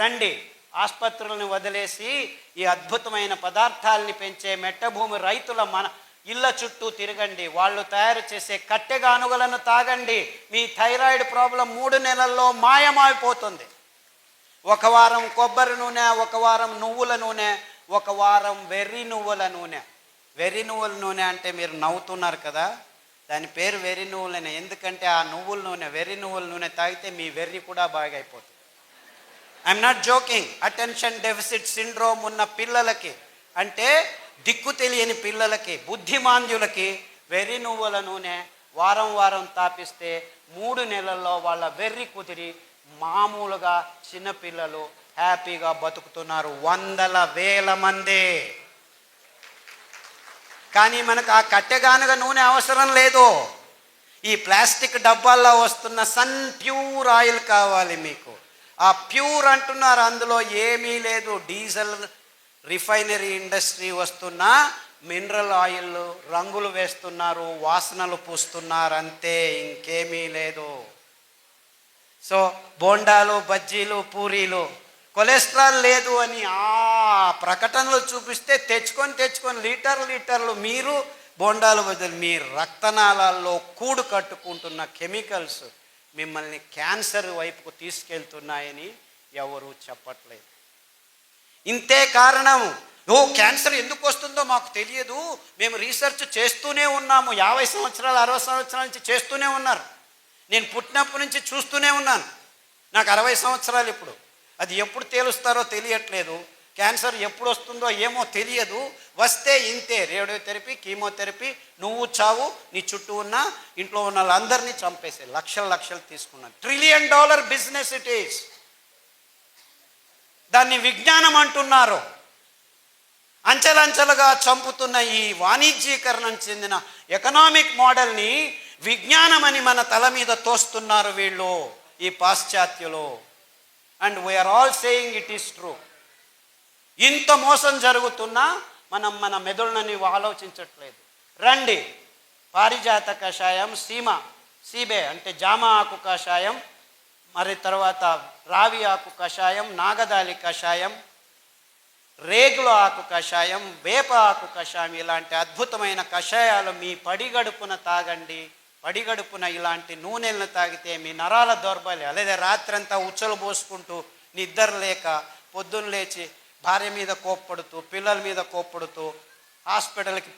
రండి, ఆసుపత్రులను వదిలేసి ఈ అద్భుతమైన పదార్థాలని పెంచే మెట్టభూమి రైతుల ఇళ్ళ చుట్టూ తిరగండి. వాళ్ళు తయారు చేసే కట్టెగానుగలను తాగండి. మీ థైరాయిడ్ ప్రాబ్లం 3 నెలల్లో మాయమైపోతుంది. 1 వారం కొబ్బరి నూనె, 1 వారం నువ్వుల నూనె, 1 వారం వెర్రి నువ్వుల నూనె. వెర్రి నువ్వుల నూనె అంటే మీరు నవ్వుతున్నారు కదా, దాని పేరు వెర్రి నువ్వులనే. ఎందుకంటే ఆ నువ్వుల నూనె, వెర్రి నువ్వుల నూనె తాగితే మీ వెర్రి కూడా బాగా అయిపోతుంది. I'm not joking. Attention deficit syndrome ఉన్న పిల్లలకి, అంటే దిక్కు తెలియని పిల్లలకి, బుద్ధిమాంద్యులకి వెర్రి నువ్వుల నూనె వారం వారం తాపిస్తే 3 నెలల్లో వాళ్ళ వెర్రి కుదిరి మామూలుగా చిన్నపిల్లలు హ్యాపీగా బతుకుతున్నారు. 100,000 మంది. కానీ మనకు ఆ కట్టెగానుగ నూనె అవసరం లేదు. ఈ ప్లాస్టిక్ డబ్బాల్లో వస్తున్న సన్ ప్యూర్ ఆయిల్ కావాలి మీకు. ఆ ప్యూర్ అంటున్నారు, అందులో ఏమీ లేదు. డీజిల్ రిఫైనరీ ఇండస్ట్రీ వస్తున్న మినరల్ ఆయిల్ రంగులు వేస్తున్నారు, వాసనలు పూస్తున్నారు, అంతే, ఇంకేమీ లేదు. సో బోండాలు, బజ్జీలు, పూరీలు కొలెస్ట్రాల్ లేదు అని ఆ ప్రకటనలు చూపిస్తే తెచ్చుకొని లీటర్లు మీరు బోండాలు బదులు మీ రక్తనాళాల్లో కూడు కట్టుకుంటున్న కెమికల్స్ మిమ్మల్ని క్యాన్సర్ వైపుకు తీసుకెళ్తున్నాయని ఎవరు చెప్పట్లేదు. ఇంతే కారణం. క్యాన్సర్ ఎందుకు వస్తుందో మాకు తెలియదు, మేము రీసెర్చ్ చేస్తూనే ఉన్నాము. 50 సంవత్సరాలు 60 సంవత్సరాల నుంచి చేస్తూనే ఉన్నారు. నేను పుట్టినప్పటి నుంచి చూస్తూనే ఉన్నాను. నాకు 60 సంవత్సరాలు ఇప్పుడు. అది ఎప్పుడు తేలుస్తారో తెలియట్లేదు. క్యాన్సర్ ఎప్పుడు వస్తుందో ఏమో తెలియదు. వస్తే ఇంతే, రేడియోథెరపీ, కీమోథెరపీ, నువ్వు చావు, నీ చుట్టూ ఉన్న ఇంట్లో ఉన్న వాళ్ళందరినీ చంపేసే. లక్షలు తీసుకున్నాను. $1 ట్రిలియన్ బిజినెస్ ఇట్ ఈస్. దాన్ని విజ్ఞానం అంటున్నారు. అంచెలంచెలుగా చంపుతున్న ఈ వాణిజ్యీకరణం చెందిన ఎకనామిక్ మోడల్ని విజ్ఞానం అని మన తల మీద తోస్తున్నారు వీళ్ళు, ఈ పాశ్చాత్యులు. And we're all saying it is true. ఇంత మోసం జరుగుతున్నా మనం మన మెదడుని ఆలోచించట్లేదు. రండి, పారిజాత కషాయం, సీబే అంటే జామ ఆకు కషాయం, మరి తర్వాత రావి ఆకు కషాయం, నాగదాలి కషాయం, రేగుల ఆకు కషాయం, వేప ఆకు కషాయం, ఇలాంటి అద్భుతమైన కషాయాలు మీ పడిగడుపున తాగండి. పడిగడుపున ఇలాంటి నూనెలను తాగితే మీ నరాల దౌర్బల్యం, లేదా రాత్రంతా ఉచ్చలు పోసుకుంటూ నిద్ర లేక పొద్దున్న లేచి భార్య మీద కోప్పడుతూ, పిల్లల మీద కోప్పడుతూ, హాస్పిటల్కి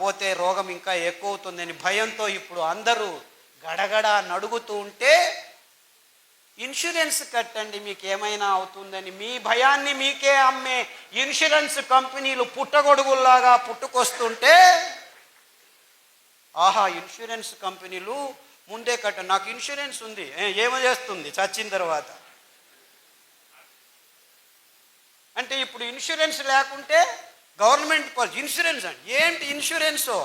పోతే రోగం ఇంకా ఎక్కువ అవుతుందని భయంతో ఇప్పుడు అందరూ గడగడ నడుగుతూ ఉంటే ఇన్సూరెన్స్ కట్టండి మీకు ఏమైనా అవుతుందని మీ భయాన్ని మీకే అమ్మే ఇన్సూరెన్స్ కంపెనీలు పుట్టగొడుగుల్లాగా పుట్టుకొస్తుంటే, ఆహా ఇన్సూరెన్స్ కంపెనీలు ముందే నాకు ఇన్సూరెన్స్ ఉంది, ఏమో చేస్తుంది చచ్చిన తర్వాత అంటే. ఇప్పుడు ఇన్సూరెన్స్ లేకుంటే గవర్నమెంట్ ఇన్సూరెన్స్ అంటే ఏంటి? ఇన్సూరెన్సు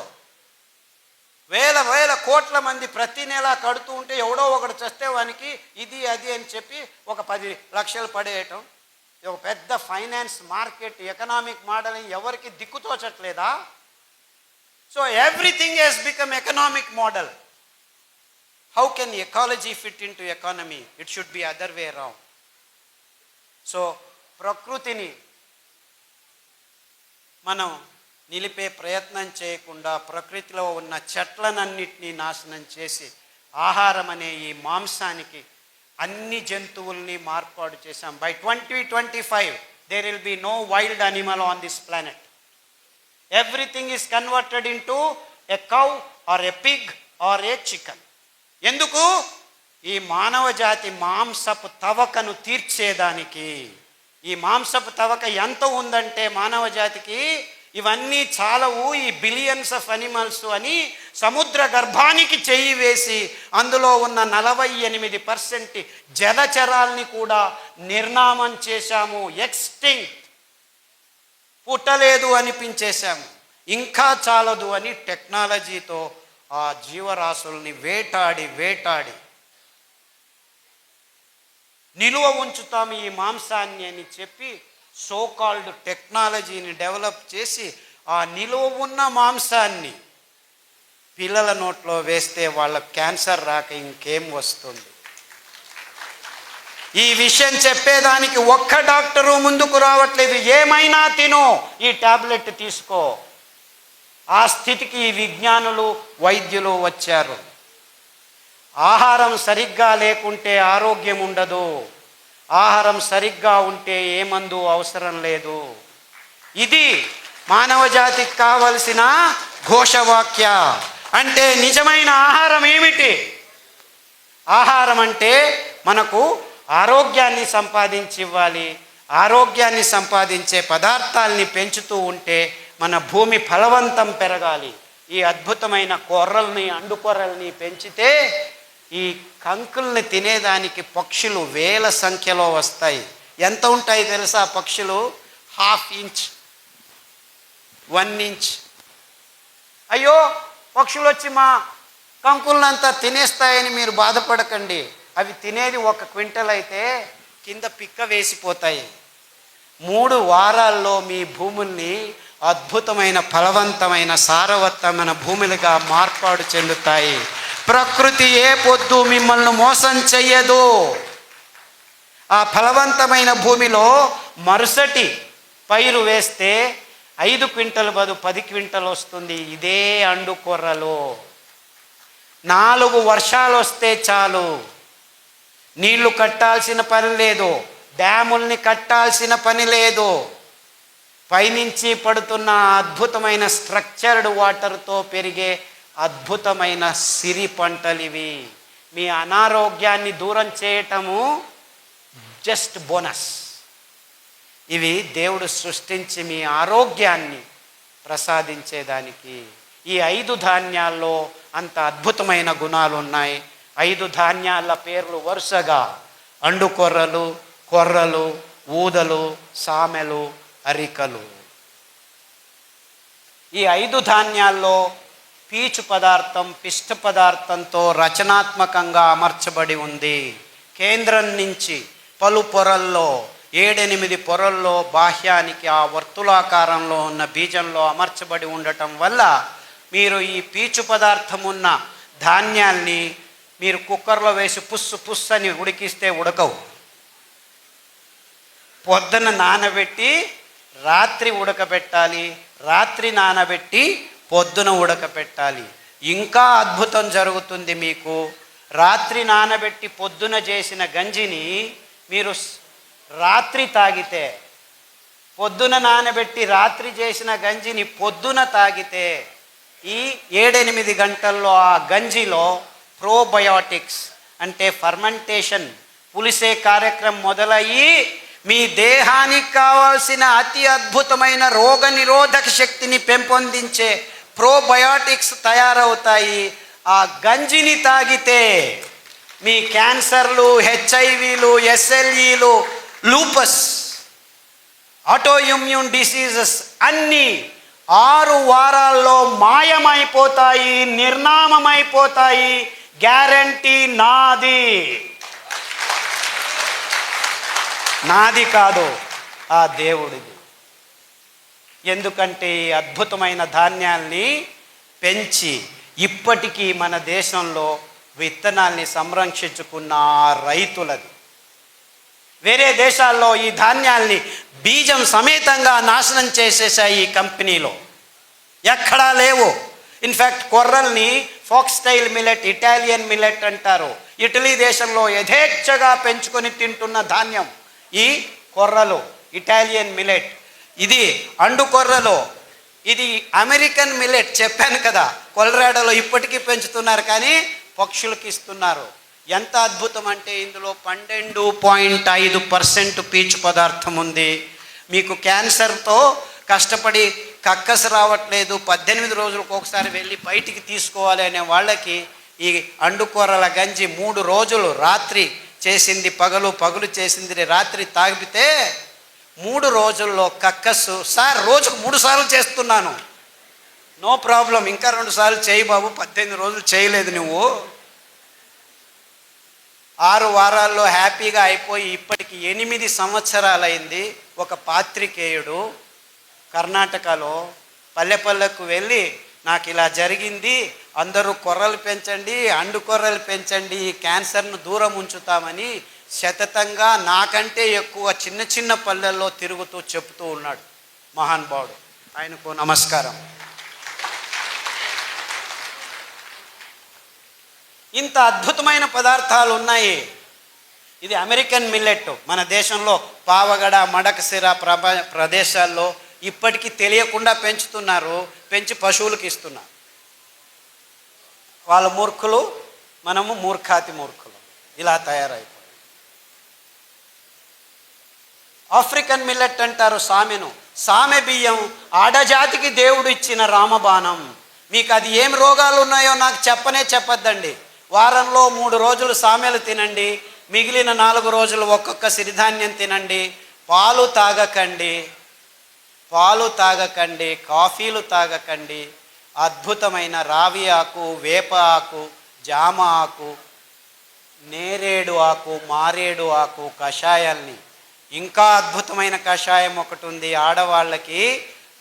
వేల కోట్ల మంది ప్రతి నెల కడుతూ ఉంటే ఎవడో ఒకడు చస్తే వానికి ఇది అది అని చెప్పి ఒక 10 లక్షలు పడేయటం. ఒక పెద్ద ఫైనాన్స్ మార్కెట్ ఎకనామిక్ మోడల్ ఎవరికి దిక్కుతోచట్లేదా? So everything has become economic model. How can ecology fit in to economy? It should be other way around. So ప్రకృతిని మనం నిలిపే ప్రయత్నం చేయకుండా ప్రకృతిలో ఉన్న చెట్లనన్నిటినీ నాశనం చేసి ఆహారం అనే ఈ మాంసానికి అన్ని జంతువుల్ని మార్పాటు చేశాం. By 2025 there will be no wild animal on this planet. Everything is converted into a cow or a pig or a chicken. ఎందుకు? ఈ మానవ జాతి మాంసపు తవకను తీర్చేదానికి. ఈ మాంసపు తవక ఎంత ఉందంటే మానవ జాతికి ఇవన్నీ చాలవు, ఈ బిలియన్స్ ఆఫ్ అనిమల్స్ అని సముద్ర గర్భానికి చెయ్యి వేసి అందులో ఉన్న 48% జలచరాల్ని కూడా నిర్నామం చేశాము. ఎక్స్టింక్ట్, పుట్టలేదు అనిపించేశాము. ఇంకా చాలదు అని టెక్నాలజీతో ఆ జీవరాశుల్ని వేటాడి నిలువ ఉంచుతాము ఈ మాంసాన్ని అని చెప్పి సోకాల్డ్ టెక్నాలజీని డెవలప్ చేసి ఆ నిలువ ఉన్న మాంసాన్ని పిల్లల నోట్లో వేస్తే వాళ్ళ క్యాన్సర్ రాక ఇంకేం వస్తుంది? ఈ విషయం చెప్పేదానికి ఒక్క డాక్టరు ముందుకు రావట్లేదు. ఏమైనా తిను, ఈ టాబ్లెట్ తీసుకో. ఆ స్థితికి ఈ విజ్ఞానులు వైద్యులు వచ్చారు. ఆహారం సరిగ్గా లేకుంటే ఆరోగ్యం ఉండదు, ఆహారం సరిగ్గా ఉంటే ఏ మందు అవసరం లేదు. ఇది మానవ జాతికి కావలసిన ఘోషవాక్య. అంటే నిజమైన ఆహారం ఏమిటి? ఆహారం అంటే మనకు ఆరోగ్యాన్ని సంపాదించి ఇవ్వాలి. ఆరోగ్యాన్ని సంపాదించే పదార్థాలని పెంచుతూ ఉంటే మన భూమి ఫలవంతం పెరగాలి. ఈ అద్భుతమైన కొర్రల్ని, అండుకొర్రల్ని పెంచితే ఈ కంకుల్ని తినేదానికి పక్షులు వేల సంఖ్యలో వస్తాయి. ఎంత ఉంటాయి తెలుసా పక్షులు? 1/2 ఇంచ్, 1 ఇంచ్. అయ్యో పక్షులు వచ్చి మా కంకులనంతా తినేస్తాయని మీరు బాధపడకండి. అవి తినేది 1 క్వింటల్ అయితే కింద పిక్క వేసిపోతాయి. 3 వారాల్లో మీ భూముల్ని అద్భుతమైన ఫలవంతమైన సారవంతమైన భూములుగా మార్పాటు చెందుతాయి. ప్రకృతి ఏ పొద్దు మిమ్మల్ని మోసం చెయ్యదు. ఆ ఫలవంతమైన భూమిలో మరుసటి పైరు వేస్తే 5 క్వింటల్ బదులు 10 క్వింటల్ వస్తుంది. ఇదే అండుకొర్రలో 4 వర్షాలు వస్తే చాలు, నీళ్లు కట్టాల్సిన పని లేదు, డ్యాముల్ని కట్టాల్సిన పని లేదు. పైనుంచి పడుతున్న అద్భుతమైన స్ట్రక్చర్డ్ వాటర్తో పెరిగే అద్భుతమైన సిరి పంటలు ఇవి. మీ అనారోగ్యాన్ని దూరం చేయటము జస్ట్ బోనస్. ఇవి దేవుడు సృష్టించి మీ ఆరోగ్యాన్ని ప్రసాదించేదానికి. ఈ 5 ధాన్యాల్లో అంత అద్భుతమైన గుణాలు ఉన్నాయి. 5 ధాన్యాల పేర్లు వరుసగా అండుకొర్రలు, కొర్రలు, ఊదలు, సామెలు, అరికలు. ఈ 5 ధాన్యాల్లో పీచు పదార్థం పిష్ట పదార్థంతో రచనాత్మకంగా అమర్చబడి ఉంది. కేంద్రం నుంచి పలు పొరల్లో 7-8 పొరల్లో బాహ్యానికి ఆ వర్తులాకారంలో ఉన్న బీజంలో అమర్చబడి ఉండటం వల్ల మీరు ఈ పీచు పదార్థం ఉన్న ధాన్యాల్ని మీరు కుక్కర్లో వేసి పుస్సు పుస్సు అని ఉడికిస్తే ఉడకవు. పొద్దున నానబెట్టి రాత్రి ఉడకబెట్టాలి, రాత్రి నానబెట్టి పొద్దున ఉడకబెట్టాలి. ఇంకా అద్భుతం జరుగుతుంది మీకు. రాత్రి నానబెట్టి పొద్దున చేసిన గంజిని మీరు రాత్రి తాగితే, పొద్దున నానబెట్టి రాత్రి చేసిన గంజిని పొద్దున తాగితే ఈ 7-8 గంటల్లో ఆ గంజిలో ప్రోబయోటిక్స్ అంటే ఫర్మెంటేషన్ పులిసే కార్యక్రమం మొదలయ్యి మీ దేహానికి కావాల్సిన అతి అద్భుతమైన రోగ నిరోధక శక్తిని పెంపొందించే ప్రోబయోటిక్స్ తయారవుతాయి. ఆ గంజిని తాగితే మీ క్యాన్సర్లు, హెచ్ఐవీలు, ఎస్ఎల్ఈలు, లూపస్, ఆటోఇమ్యూన్ డిసీజెస్ అన్నీ 6 వారాల్లో మాయమైపోతాయి, నిర్నామమైపోతాయి. గ్యారంటీ నాది. నాది కాదు, ఆ దేవుడిది. ఎందుకంటే ఈ అద్భుతమైన ధాన్యాల్ని పెంచి ఇప్పటికీ మన దేశంలో విత్తనాల్ని సంరక్షించుకున్న రైతులది. వేరే దేశాల్లో ఈ ధాన్యాల్ని బీజం సమేతంగా నాశనం చేసేసాయి ఈ కంపెనీలో. ఎక్కడా లేవు. ఇన్ఫ్యాక్ట్ కొర్రల్ని ఫాక్స్టైల్ మిల్లెట్, ఇటాలియన్ మిల్లెట్ అంటారు. ఇటలీ దేశంలో యథేచ్ఛగా పెంచుకొని తింటున్న ధాన్యం ఈ కొర్రలు, ఇటాలియన్ మిల్లెట్. ఇది అండుకొర్రలు. ఇది అమెరికన్ మిల్లెట్ చెప్పాను కదా, కొలరాడోలో ఇప్పటికీ పెంచుతున్నారు కానీ పక్షులకి ఇస్తున్నారు. ఎంత అద్భుతం అంటే ఇందులో 12.5% పీచు పదార్థం ఉంది. మీకు క్యాన్సర్తో కష్టపడి కక్కసు రావట్లేదు, 18 రోజులకు ఒకసారి వెళ్ళి బయటికి తీసుకోవాలి అనే వాళ్ళకి ఈ అండుకొర్రల గంజి 3 రోజులు రాత్రి చేసింది పగలు, పగలు చేసింది రాత్రి తాగితే 3 రోజుల్లో కక్కసు. సార్ రోజుకు 3 సార్లు చేస్తున్నాను. నో ప్రాబ్లం, ఇంకా 2 సార్లు చేయి బాబు, 18 రోజులు చేయలేదు నువ్వు. 6 వారాల్లో హ్యాపీగా అయిపోయి ఇప్పటికి 8 సంవత్సరాలైంది. ఒక పాత్రికేయుడు కర్ణాటకలో పల్లెపల్లెకు వెళ్ళి నాకు ఇలా జరిగింది, అందరూ కొర్రలు పెంచండి, అండుకొర్రలు పెంచండి, క్యాన్సర్ను దూరం ఉంచుతామని సతతంగా నాకంటే ఎక్కువ చిన్న చిన్న పల్లెల్లో తిరుగుతూ చెప్తూ ఉన్నాడు మహానుభావుడు. ఆయనకు నమస్కారం. ఇంత అద్భుతమైన పదార్థాలు ఉన్నాయి. ఇది అమెరికన్ మిల్లెట్. మన దేశంలో పావగడ, మడకసిర ప్రదేశాల్లో ఇప్పటికీ తెలియకుండా పెంచుతున్నారు, పెంచి పశువులకు ఇస్తున్నారు. వాళ్ళ మూర్ఖులు, మనము మూర్ఖాతి మూర్ఖులు. ఇలా తయారైపోయి. ఆఫ్రికన్ మిల్లెట్ అంటారు సామెను. సామె బియ్యం ఆడజాతికి దేవుడు ఇచ్చిన రామబాణం. మీకు అది ఏం రోగాలు ఉన్నాయో నాకు చెప్పొద్దండి. వారంలో 3 రోజులు సామెలు తినండి, మిగిలిన 4 రోజులు ఒక్కొక్క సిరిధాన్యం తినండి. పాలు తాగకండి, కాఫీలు తాగకండి. అద్భుతమైన రావి ఆకు, వేప ఆకు, జామ ఆకు, నేరేడు ఆకు, మారేడు ఆకు కషాయాల్ని, ఇంకా అద్భుతమైన కషాయం ఒకటి ఉంది ఆడవాళ్ళకి,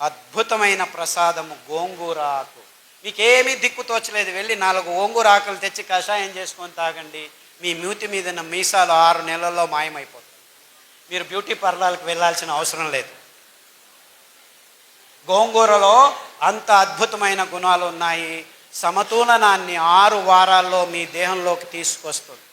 అద్భుతమైన ప్రసాదము గోంగూర ఆకు. మీకేమీ దిక్కు తోచలేదు, వెళ్ళి 4 గోంగూర ఆకులు తెచ్చి కషాయం చేసుకొని తాగండి. మీ మూతి మీద ఉన్న మీసాలు 6 నెలల్లో మాయమైపోతాయి. మీరు బ్యూటీ పార్లర్కి వెళ్ళాల్సిన అవసరం లేదు. గోంగూరలో అంత అద్భుతమైన గుణాలు ఉన్నాయి. సమతులనాన్ని 6 వారాల్లో మీ దేహంలోకి తీసుకొస్తుంది.